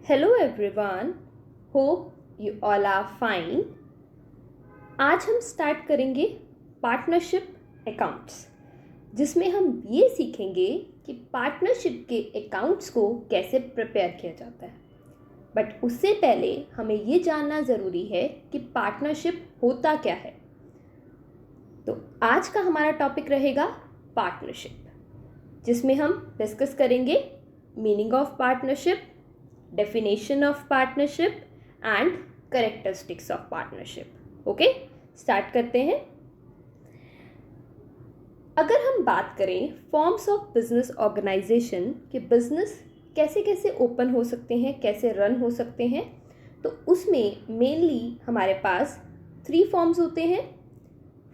Hello everyone, hope you all are fine. आज हम start करेंगे पार्टनरशिप अकाउंट्स, जिसमें हम ये सीखेंगे कि पार्टनरशिप के अकाउंट्स को कैसे प्रिपेयर किया जाता है। बट उससे पहले हमें ये जानना ज़रूरी है कि पार्टनरशिप होता क्या है। तो आज का हमारा टॉपिक रहेगा पार्टनरशिप, जिसमें हम डिस्कस करेंगे meaning of partnership, definition of partnership and characteristics of partnership। Okay, start करते हैं। अगर हम बात करें फॉर्म्स ऑफ बिजनेस ऑर्गेनाइजेशन कि बिजनेस कैसे कैसे ओपन हो सकते हैं, कैसे रन हो सकते हैं, तो उसमें मेनली हमारे पास 3 फॉर्म्स होते हैं।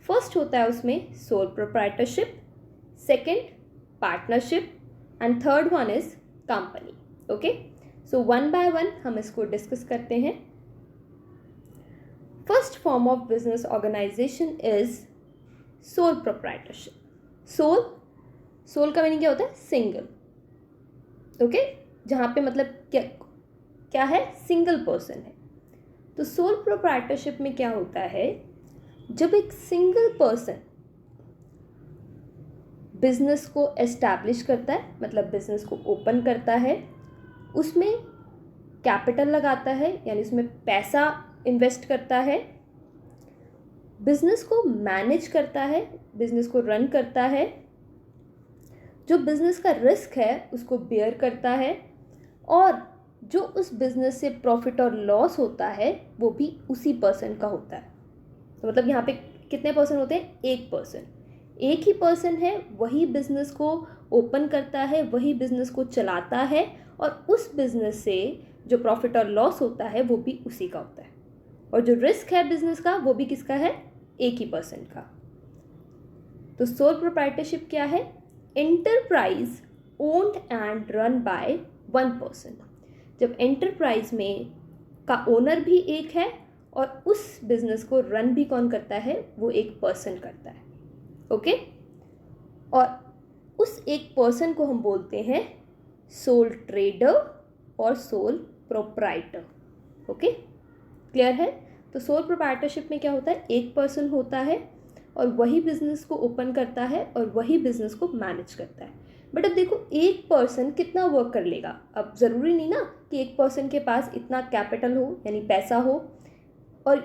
फर्स्ट होता है उसमें sole proprietorship, second partnership and third one is company. Okay, so one by one हम इसको डिस्कस करते हैं। First form of business organization is sole proprietorship. Sole का मीनिंग क्या होता है? सिंगल। ओके, जहाँ पे मतलब क्या है? सिंगल पर्सन है। तो सोल प्रोप्राइटरशिप में क्या होता है? जब एक सिंगल पर्सन बिजनेस को एस्टैब्लिश करता है, मतलब बिजनेस को ओपन करता है, उसमें कैपिटल लगाता है, यानी उसमें पैसा इन्वेस्ट करता है, बिजनेस को मैनेज करता है, बिजनेस को रन करता है, जो बिजनेस का रिस्क है उसको बेयर करता है, और जो उस बिजनेस से प्रॉफिट और लॉस होता है वो भी उसी पर्सन का होता है। तो मतलब यहाँ पे कितने पर्सन होते हैं? एक पर्सन, एक ही पर्सन है, वही बिजनेस को ओपन करता है, वही बिजनेस को चलाता है, और उस बिजनेस से जो प्रॉफिट और लॉस होता है वो भी उसी का होता है, और जो रिस्क है बिजनेस का वो भी किसका है? एक ही पर्सन का। तो सोल प्रोप्राइटरशिप क्या है? Enterprise owned and run by one person. जब एंटरप्राइज में का ओनर भी एक है और उस बिजनेस को रन भी कौन करता है? वो एक पर्सन करता है। ओके, और उस एक पर्सन को हम बोलते हैं सोल ट्रेडर और सोल प्रोप्राइटर। ओके, क्लियर है? तो सोल प्रोप्राइटरशिप में क्या होता है? एक पर्सन होता है और वही बिजनेस को ओपन करता है और वही बिजनेस को मैनेज करता है। बट अब देखो, एक पर्सन कितना वर्क कर लेगा? अब ज़रूरी नहीं ना कि एक पर्सन के पास इतना कैपिटल हो, यानी पैसा हो, और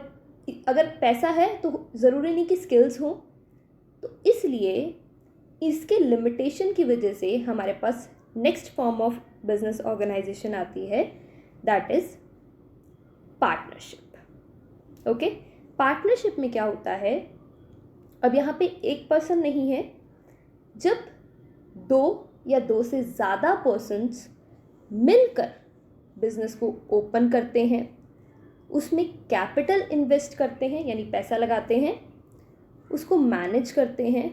अगर पैसा है तो ज़रूरी नहीं कि स्किल्स हो। तो इसलिए इसके लिमिटेशन की वजह से हमारे पास next form of business organization आती है, that is partnership. Okay, partnership में क्या होता है? अब यहाँ पे एक पर्सन नहीं है, जब 2 या 2 से ज़्यादा पर्सन्स मिलकर बिजनेस को ओपन करते हैं, उसमें कैपिटल इन्वेस्ट करते हैं, यानी पैसा लगाते हैं, उसको मैनेज करते हैं,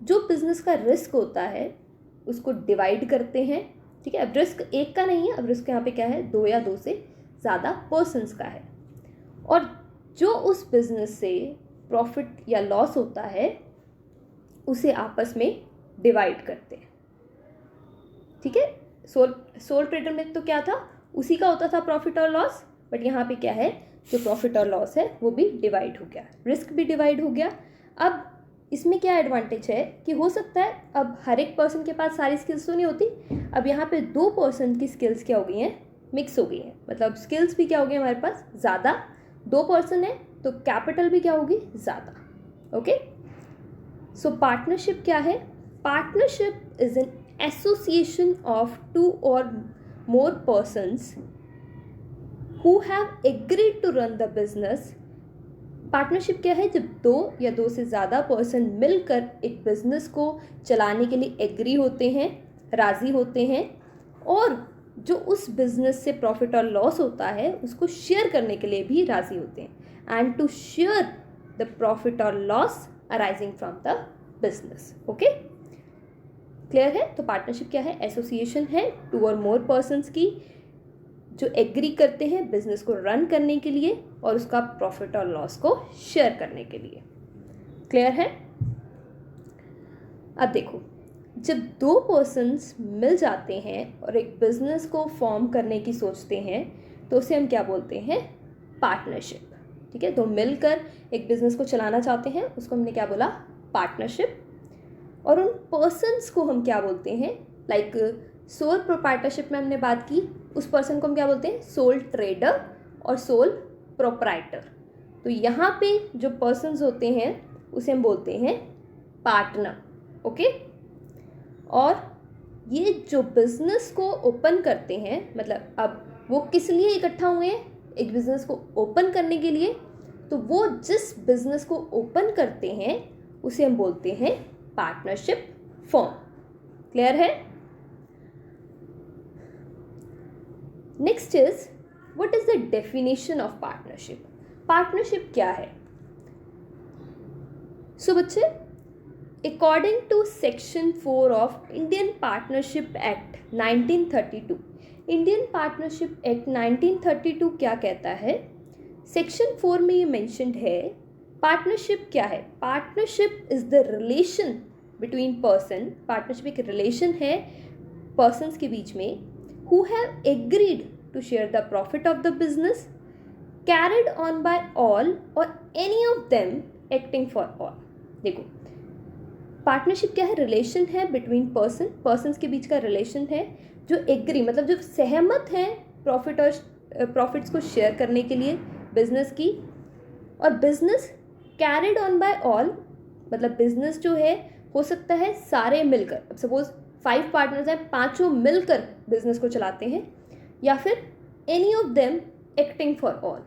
जो बिजनेस का रिस्क होता है उसको डिवाइड करते हैं। ठीक है, अब रिस्क एक का नहीं है, अब रिस्क यहाँ पे क्या है? 2 या 2 से ज़्यादा पर्सन्स का है, और जो उस बिजनेस से प्रॉफिट या लॉस होता है उसे आपस में डिवाइड करते हैं। ठीक है, सोल ट्रेडर में तो क्या था? उसी का होता था प्रॉफिट और लॉस, बट यहाँ पे क्या है? जो प्रॉफिट और लॉस है वो भी डिवाइड हो गया, रिस्क भी डिवाइड हो गया। अब इसमें क्या एडवांटेज है कि हो सकता है अब हर एक पर्सन के पास सारी स्किल्स तो नहीं होती। अब यहाँ पे 2 पर्सन की स्किल्स क्या हो गई हैं? मिक्स हो गई हैं, मतलब स्किल्स भी क्या हो गई हमारे पास? ज़्यादा। 2 पर्सन है तो कैपिटल भी क्या होगी? ज़्यादा। ओके, सो पार्टनरशिप क्या है? Partnership is an association of 2 or more persons who have agreed to run the business. Partnership क्या है? जब 2 या 2 से ज़्यादा पर्सन मिलकर एक बिजनेस को चलाने के लिए एग्री होते हैं, राज़ी होते हैं, और जो उस बिजनेस से प्रॉफिट और लॉस होता है उसको शेयर करने के लिए भी राज़ी होते हैं, and to share the profit और loss arising from the business. Okay, clear है? तो पार्टनरशिप क्या है? एसोसिएशन है 2 और मोर पर्सन्स की जो एग्री करते हैं बिजनेस को रन करने के लिए और उसका प्रॉफिट और लॉस को शेयर करने के लिए। क्लियर है? अब देखो, जब दो पर्सन्स मिल जाते हैं और एक बिजनेस को फॉर्म करने की सोचते हैं तो उसे हम क्या बोलते हैं? पार्टनरशिप। ठीक है, तो मिलकर एक बिजनेस को चलाना चाहते हैं, उसको हमने क्या बोला? पार्टनरशिप। और उन पर्सन्स को हम क्या बोलते हैं? लाइक सोल प्रोप्राइटरशिप में हमने बात की, उस पर्सन को हम क्या बोलते हैं? सोल ट्रेडर और सोल प्रोप्राइटर। तो यहाँ पे जो पर्सन्स होते हैं उसे हम बोलते हैं पार्टनर। ओके, और ये जो बिजनेस को ओपन करते हैं, मतलब अब वो किस लिए इकट्ठा हुए हैं? एक बिजनेस को ओपन करने के लिए। तो वो जिस बिजनेस को ओपन करते हैं उसे हम बोलते हैं पार्टनरशिप फर्म। क्लियर है? Next is what is the definition of partnership? Partnership क्या है? सो बच्चे, according to section 4 of Indian partnership act 1932, Indian partnership act 1932 क्या कहता है? सेक्शन 4 में ये मेंशन्ड है, पार्टनरशिप क्या है? Partnership is the relation between person. Partnership एक रिलेशन है पर्सन्स के बीच में who have agreed to share the profit of the business carried on by all or any of them acting for all। देखो, partnership क्या है? Relation है between persons के बीच का रिलेशन है जो एग्री, मतलब जो सहमत हैं प्रॉफिट्स को शेयर करने के लिए बिजनेस की। और business carried on by all, मतलब बिजनेस जो है हो सकता है सारे मिलकर, अब सपोज 5 पार्टनर्स हैं, पांचों मिलकर बिजनेस को चलाते हैं, या फिर any of them acting for all,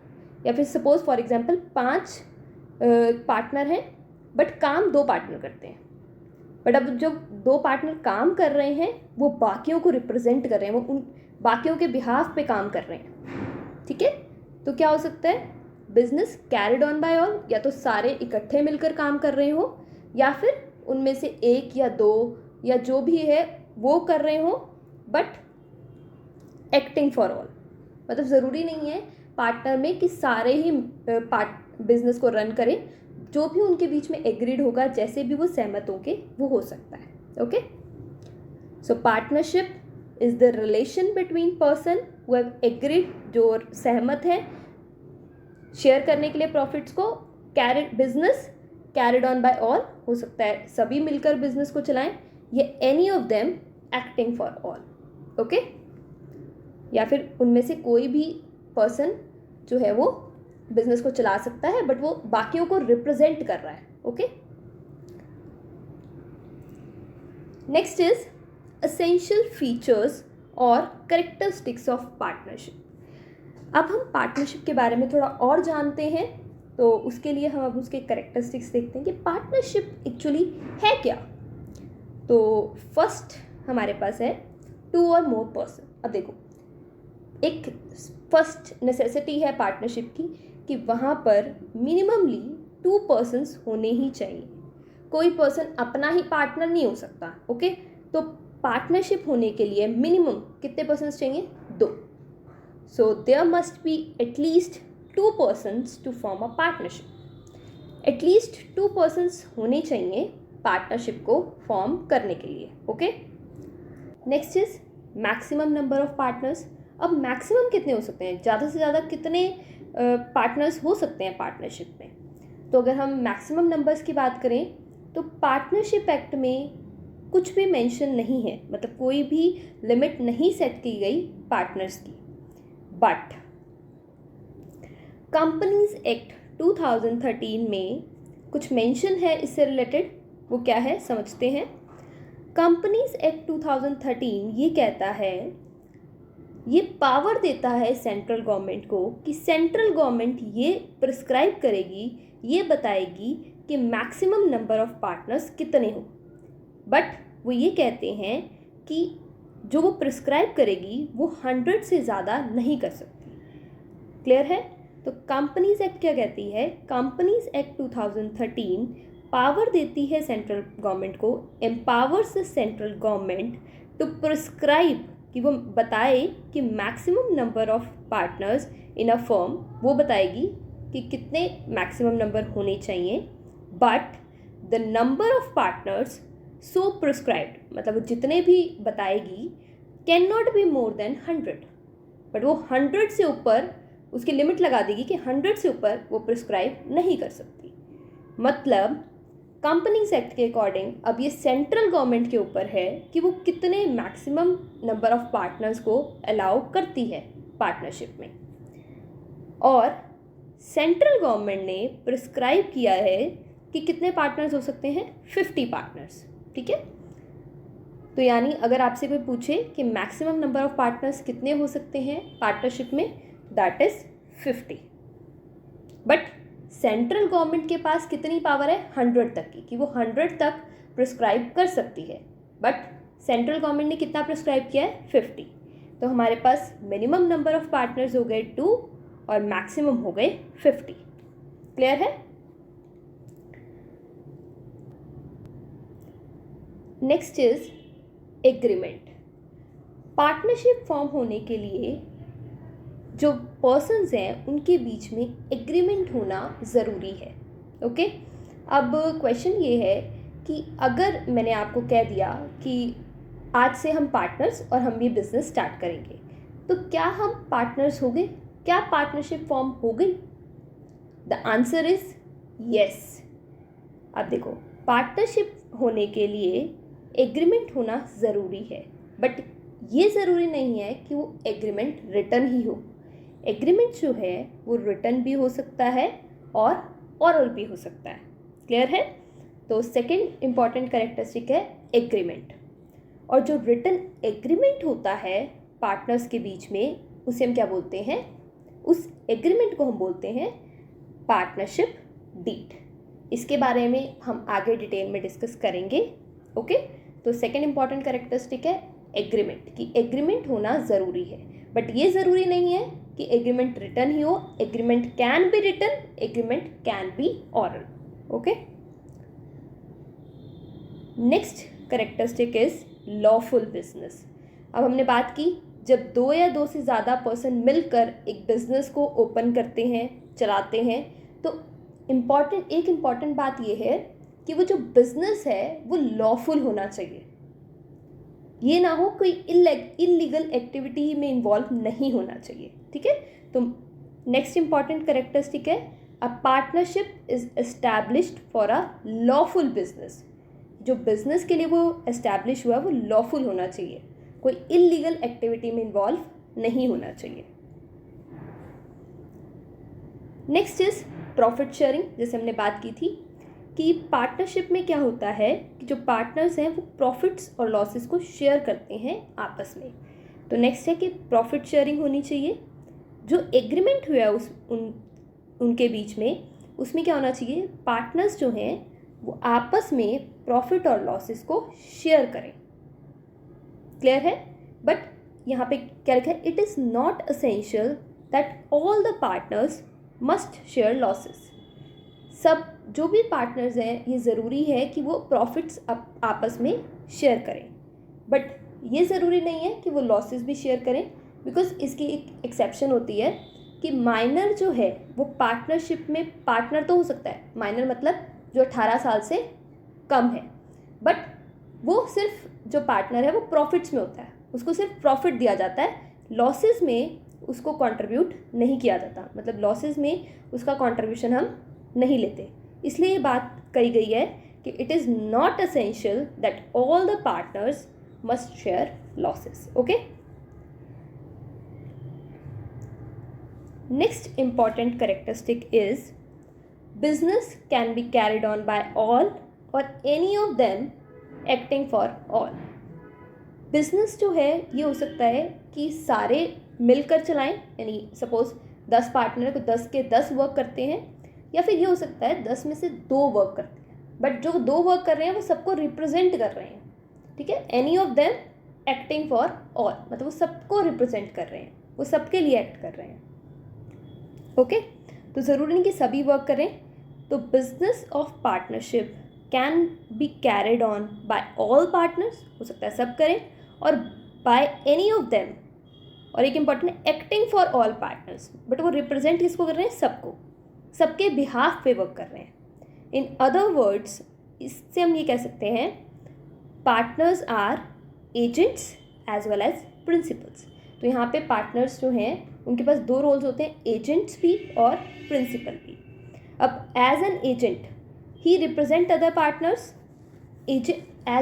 या फिर सपोज फॉर एग्जांपल 5 पार्टनर हैं बट काम 2 पार्टनर करते हैं, बट अब जो 2 पार्टनर काम कर रहे हैं वो बाकियों को रिप्रेजेंट कर रहे हैं, वो उन बाकियों के बिहाफ पे काम कर रहे हैं। ठीक है, तो क्या हो सकता है? Business carried on by all, या तो सारे इकट्ठे मिलकर काम कर रहे हो, या फिर उनमें से 1 या 2 या जो भी है वो कर रहे हो, बट एक्टिंग फॉर ऑल। मतलब ज़रूरी नहीं है पार्टनर में कि सारे ही बिजनेस को रन करें, जो भी उनके बीच में एग्रीड होगा, जैसे भी वो सहमत होंगे वो हो सकता है। Okay, so partnership is the relation between person who have agreed, जो सहमत है शेयर करने के लिए प्रॉफिट्स को। Business carried on by all, हो सकता है सभी मिलकर बिजनेस को चलाएं, या any of them acting for all. Okay, या फिर उनमें से कोई भी पर्सन जो है वो बिजनेस को चला सकता है बट वो बाकियों को रिप्रेजेंट कर रहा है। Okay, next is essential features और कैरेक्टरिस्टिक्स ऑफ पार्टनरशिप। अब हम पार्टनरशिप के बारे में थोड़ा और जानते हैं, तो उसके लिए हम अब उसके कैरेक्टरिस्टिक्स देखते हैं कि पार्टनरशिप एक्चुअली है क्या। तो फर्स्ट हमारे पास है 2 और मोर पर्सन। अब देखो, एक फर्स्ट नेसेसिटी है पार्टनरशिप की कि वहाँ पर मिनिममली 2 पर्सन्स होने ही चाहिए। कोई पर्सन अपना ही पार्टनर नहीं हो सकता। ओके, तो पार्टनरशिप होने के लिए मिनिमम कितने पर्सन्स चाहिए? 2। So there must be at least 2 persons to form a partnership. At least 2 persons होने चाहिए पार्टनरशिप को फॉर्म करने के लिए। Okay, next is maximum number of partners. अब मैक्सिमम कितने हो सकते हैं? ज़्यादा से ज़्यादा कितने पार्टनर्स हो सकते हैं पार्टनरशिप में? तो अगर हम मैक्सिमम नंबर्स की बात करें तो पार्टनरशिप एक्ट में कुछ भी मेंशन नहीं है, मतलब कोई भी लिमिट नहीं सेट की गई पार्टनर्स की। बट कंपनीज एक्ट 2013 में कुछ मेंशन है इससे रिलेटेड। वो क्या है समझते हैं। कंपनीज एक्ट 2013 ये कहता है, ये पावर देता है सेंट्रल गवर्नमेंट को कि सेंट्रल गवर्नमेंट ये प्रिस्क्राइब करेगी, ये बताएगी कि मैक्सिमम नंबर ऑफ पार्टनर्स कितने हो। बट वो ये कहते हैं कि जो वो प्रिस्क्राइब करेगी वो 100 से ज़्यादा नहीं कर सकती। क्लियर है? तो कंपनीज एक्ट क्या कहती है? कंपनीज एक्ट 2013 पावर देती है सेंट्रल गवर्नमेंट को, empowers the central government to prescribe, कि वो बताए कि maximum number of partners in a firm, वो बताएगी कि कितने मैक्सिमम नंबर होने चाहिए। But the number of partners so prescribed, मतलब वो जितने भी बताएगी can not be more than 100, but वो 100 से ऊपर उसकी लिमिट लगा देगी कि 100 से ऊपर वो प्रिस्क्राइब नहीं कर सकती। मतलब कंपनीज एक्ट के अकॉर्डिंग अब ये सेंट्रल गवर्नमेंट के ऊपर है कि वो कितने मैक्सिमम नंबर ऑफ पार्टनर्स को अलाउ करती है पार्टनरशिप में, और सेंट्रल गवर्नमेंट ने प्रिस्क्राइब किया है कि कितने पार्टनर्स हो सकते हैं, 50 पार्टनर्स। ठीक है, तो यानी अगर आपसे कोई पूछे कि मैक्सिमम नंबर ऑफ पार्टनर्स कितने हो सकते हैं पार्टनरशिप में, that is 50। But central government के पास कितनी पावर है, 100 तक की, कि वो 100 तक प्रिस्क्राइब कर सकती है। बट सेंट्रल गवर्नमेंट ने कितना प्रिस्क्राइब किया है, 50। तो हमारे पास मिनिमम नंबर ऑफ पार्टनर्स हो गए 2 और मैक्सिमम हो गए 50। क्लियर है? Next is agreement. Partnership form होने के लिए जो पर्सन्स हैं उनके बीच में एग्रीमेंट होना ज़रूरी है। ओके, अब क्वेश्चन ये है कि अगर मैंने आपको कह दिया कि आज से हम पार्टनर्स और हम भी बिजनेस स्टार्ट करेंगे, तो क्या हम पार्टनर्स हो गए? क्या पार्टनरशिप फॉर्म हो गई? The answer is yes. अब देखो, पार्टनरशिप होने के लिए एग्रीमेंट होना ज़रूरी है, बट ये ज़रूरी नहीं है कि वो एग्रीमेंट रिटन ही हो। एग्रीमेंट जो है वो रिटन भी हो सकता है और ओरल भी हो सकता है। क्लियर है? तो सेकंड इंपॉर्टेंट कैरेक्टरिस्टिक है एग्रीमेंट। और जो रिटन एग्रीमेंट होता है पार्टनर्स के बीच में, उसे हम क्या बोलते हैं? उस एग्रीमेंट को हम बोलते हैं पार्टनरशिप डीड। इसके बारे में हम आगे डिटेल में डिस्कस करेंगे। ओके, तो सेकंड इंपॉर्टेंट कैरेक्टरिस्टिक है एग्रीमेंट, कि एग्रीमेंट होना ज़रूरी है, बट ये ज़रूरी नहीं है कि एग्रीमेंट रिटन ही हो। Agreement can be written, agreement can be oral. Okay, next characteristic is lawful business. अब हमने बात की जब 2 या 2 से ज़्यादा पर्सन मिलकर एक बिजनेस को ओपन करते हैं, चलाते हैं, तो एक इम्पॉर्टेंट बात यह है कि वो जो बिजनेस है वो लॉफुल होना चाहिए। ये ना हो कोई इलीगल एक्टिविटी में इन्वॉल्व नहीं होना चाहिए। ठीक है, तो नेक्स्ट इंपॉर्टेंट कैरेक्टरिस्टिक है a partnership is established for a lawful business. जो बिजनेस के लिए वो एस्टैब्लिश हुआ वो लॉफुल होना चाहिए, कोई इलीगल एक्टिविटी में इन्वॉल्व नहीं होना चाहिए। Next is profit sharing. जैसे हमने बात की थी कि पार्टनरशिप में क्या होता है कि जो पार्टनर्स हैं वो प्रॉफिट्स और लॉसेस को शेयर करते हैं आपस में। तो नेक्स्ट है कि प्रॉफिट शेयरिंग होनी चाहिए। जो एग्रीमेंट हुआ है उनके बीच में, उसमें क्या होना चाहिए, पार्टनर्स जो हैं वो आपस में प्रॉफिट और लॉसेस को शेयर करें। क्लियर है? बट यहाँ पे क्या लिखा है, it is not essential that all the partners must share losses. सब जो भी पार्टनर्स हैं ये ज़रूरी है कि वो प्रॉफिट्स आपस में शेयर करें, बट ये ज़रूरी नहीं है कि वो लॉसेस भी शेयर करें, बिकॉज इसकी एक एक्सेप्शन होती है कि माइनर जो है वो पार्टनरशिप में पार्टनर तो हो सकता है। माइनर मतलब जो 18 साल से कम है, बट वो सिर्फ जो पार्टनर है वो प्रॉफिट्स में होता है, उसको सिर्फ प्रॉफिट दिया जाता है, लॉसेस में उसको कंट्रीब्यूट नहीं किया जाता। मतलब लॉसेस में उसका कंट्रीब्यूशन हम नहीं लेते। इसलिए ये बात कही गई है कि it is not essential that all the partners must share losses. Okay, next important characteristic is business can be carried on by all or any of them acting for all. Business जो है ये हो सकता है कि सारे मिलकर चलाएं, यानी सपोज 10 पार्टनर को 10 के 10 वर्क करते हैं, या फिर ये हो सकता है 10 में से 2 वर्क करते हैं, बट जो 2 वर्क कर रहे हैं वो सबको रिप्रेजेंट कर रहे हैं। ठीक है, any of them acting for all, मतलब वो सबको रिप्रेजेंट कर रहे हैं, वो सबके लिए एक्ट कर रहे हैं। ओके, तो ज़रूरी नहीं कि सभी वर्क करें। तो business of partnership can be carried on by all partners, हो सकता है सब करें, और बाय एनी ऑफ देम, और एक important acting for all partners, but वो रिप्रेजेंट किसको कर रहे हैं, सबको, सबके बिहाफ पे वर्क कर रहे हैं। इन अदर वर्ड्स, इससे हम ये कह सकते हैं partners are agents as well as principals. तो यहाँ पे पार्टनर्स जो हैं उनके पास दो रोल्स होते हैं, एजेंट्स भी और प्रिंसिपल भी। अब as an agent he represent other partners. As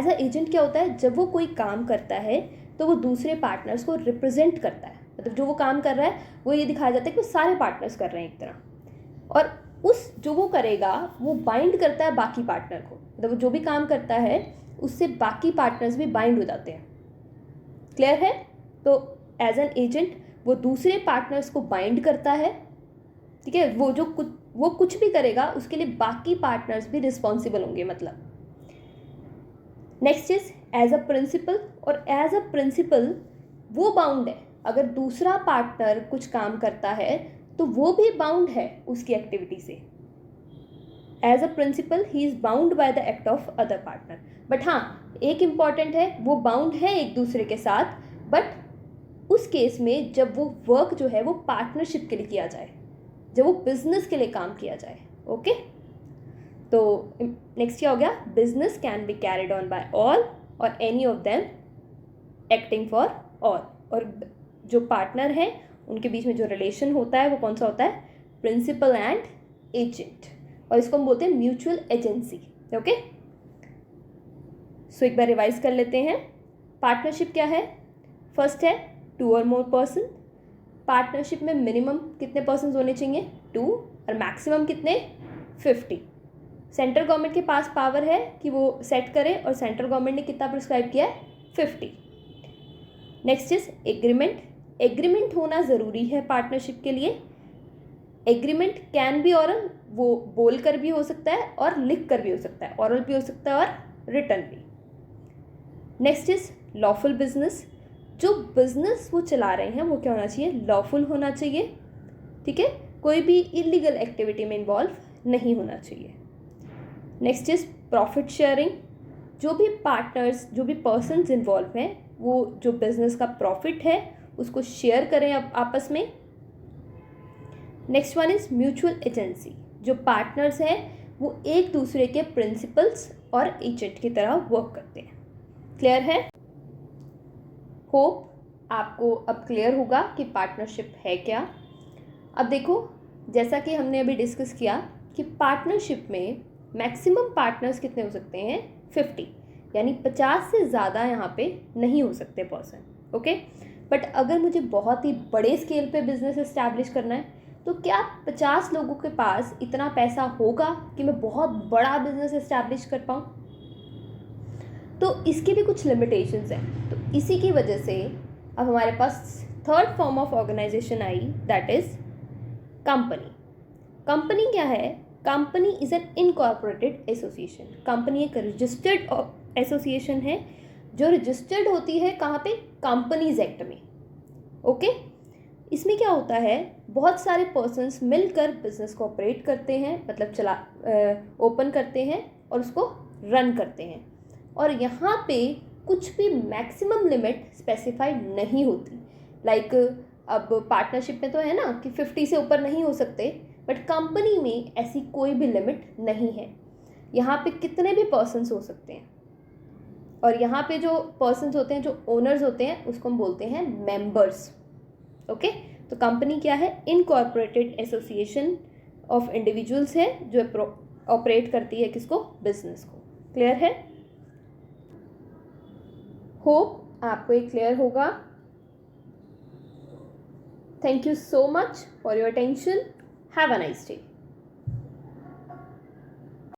a agent क्या होता है, जब वो कोई काम करता है तो वो दूसरे पार्टनर्स को रिप्रेजेंट करता है, मतलब जो वो काम कर रहा है वो ये दिखाया जाता है कि वो सारे पार्टनर्स कर रहे हैं एक तरह, और उस जो वो करेगा वो बाइंड करता है बाकी पार्टनर को, मतलब वो जो भी काम करता है उससे बाकी पार्टनर्स भी बाइंड हो जाते हैं। क्लियर है? तो एज एन एजेंट वो दूसरे पार्टनर्स को बाइंड करता है, ठीक है, वो कुछ भी करेगा उसके लिए बाकी पार्टनर्स भी रिस्पॉन्सिबल होंगे मतलब। Next is as a principal, और एज अ प्रिंसिपल वो बाउंड है, अगर दूसरा पार्टनर कुछ काम करता है तो वो भी बाउंड है उसकी एक्टिविटी से। As a principal he is bound by the act of other partner. But हाँ, एक इम्पॉर्टेंट है, वो बाउंड है एक दूसरे के साथ, बट उस केस में जब वो वर्क जो है वो पार्टनरशिप के लिए किया जाए, जब वो बिजनेस के लिए काम किया जाए। ओके, तो नेक्स्ट क्या हो गया, business can be carried on by all or any of them acting for all. और जो पार्टनर है उनके बीच में जो रिलेशन होता है वो कौन सा होता है, प्रिंसिपल एंड एजेंट, और इसको हम बोलते हैं म्यूचुअल एजेंसी। ओके, सो एक बार रिवाइज कर लेते हैं। पार्टनरशिप क्या है, फर्स्ट है 2 और मोर पर्सन। पार्टनरशिप में मिनिमम कितने पर्सन होने चाहिए, 2, और मैक्सिमम कितने, 50। सेंट्रल गवर्नमेंट के पास पावर है कि वो सेट करे, और सेंट्रल गवर्नमेंट ने कितना प्रिस्क्राइब किया है, 50। Next is agreement. एग्रीमेंट होना ज़रूरी है पार्टनरशिप के लिए। एग्रीमेंट कैन बी ऑरल, वो बोल कर भी हो सकता है और लिख कर भी हो सकता है, ऑरल भी हो सकता है और रिटर्न भी। Next is lawful business. जो बिजनेस वो चला रहे हैं वो क्या होना चाहिए, लॉफुल होना चाहिए, ठीक है, कोई भी इलीगल एक्टिविटी में इन्वॉल्व नहीं होना चाहिए। Next is profit sharing. जो भी पार्टनर्स, जो भी पर्सन्स इन्वॉल्व हैं वो जो बिजनेस का प्रॉफिट है उसको शेयर करें आपस में। Next one is mutual agency. जो पार्टनर्स हैं वो एक दूसरे के प्रिंसिपल्स और एजेंट की तरह वर्क करते हैं। क्लियर है? होप आपको अब क्लियर होगा कि पार्टनरशिप है क्या। अब देखो, जैसा कि हमने अभी डिस्कस किया कि पार्टनरशिप में मैक्सिमम पार्टनर्स कितने हो सकते हैं, 50, यानी 50 से ज़्यादा यहाँ पे नहीं हो सकते पर्सन। ओके, बट अगर मुझे बहुत ही बड़े स्केल पे बिजनेस इस्टेब्लिश करना है तो क्या 50 लोगों के पास इतना पैसा होगा कि मैं बहुत बड़ा बिजनेस इस्टेब्लिश कर पाऊँ? तो इसके भी कुछ लिमिटेशंस हैं। तो इसी की वजह से अब हमारे पास थर्ड फॉर्म ऑफ ऑर्गेनाइजेशन आई, दैट इज कंपनी। कंपनी क्या है, company is an incorporated association. Company एक रजिस्टर्ड एसोसिएशन है जो रजिस्टर्ड होती है कहाँ पे, कंपनीज एक्ट में। ओके, इसमें क्या होता है, बहुत सारे पर्सन्स मिलकर बिजनेस को ऑपरेट करते हैं, मतलब ओपन करते हैं और उसको रन करते हैं, और यहाँ पे कुछ भी मैक्सिमम लिमिट स्पेसिफाइड नहीं होती। लाइक अब पार्टनरशिप में तो है ना कि 50 से ऊपर नहीं हो सकते, बट कंपनी में ऐसी कोई भी लिमिट नहीं है। यहाँ पे कितने भी पर्सन्स हो सकते हैं, और यहाँ पे जो पर्सन्स होते हैं, जो ओनर्स होते हैं, उसको हम बोलते हैं मेंबर्स। ओके, तो कंपनी क्या है, इनकॉर्पोरेटेड एसोसिएशन ऑफ इंडिविजुअल्स है जो ऑपरेट करती है किसको, बिजनेस को। क्लियर है? होप आपको ये क्लियर होगा। Thank you so much for your attention. Have a nice day.